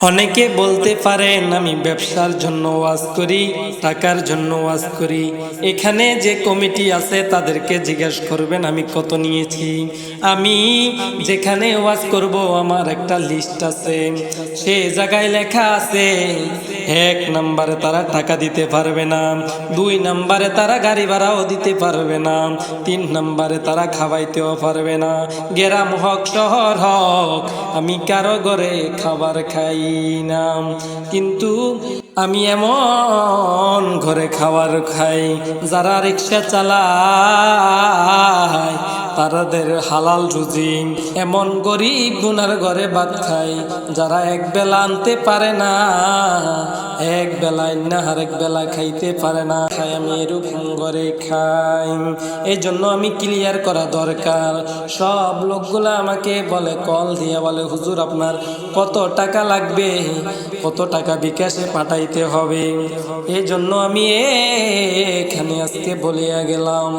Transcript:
অনেকে বলতে পারেন আমি ব্যবসার জন্য ওয়াজ করি, টাকার জন্য ওয়াজ করি। এখানে যে কমিটি আছে তাদেরকে জিজ্ঞেস করবেন আমি কত নিয়েছি। আমি যেখানে ওয়াজ করব আমার একটা লিস্ট আছে, সে জায়গায় লেখা আছে 1 নম্বরে তারা টাকা দিতে পারবে না, 2 নম্বরে তারা গাড়ি ভাড়াও দিতে পারবে না, 3 নম্বরে তারা খাওয়াইতেও পারবে না। গ্রাম হোক শহর হোক আমি কারো ঘরে খাবার খাই না, কিন্তু আমি এমন ঘরে খাবার খাই যারা রিক্সা চালায় তাদের হালাল রুজি। এমন গরিব গুনার ঘরে ভাত খাই যারা এক বেলা আনতে পারে না, এক বেলায় না আরেক বেলা খাইতে পারে না, খাই আমি এরকম ঘরে খাই। এই জন্য আমি ক্লিয়ার করা দরকার। সব লোকগুলা আমাকে বলে, কল দিয়ে বলে, হুজুর আপনার কত টাকা লাগবে, কত টাকা বিকাশে পাঠাইতে হবে। এই জন্য আমি এখানে আজকে বলিয়া গেলাম।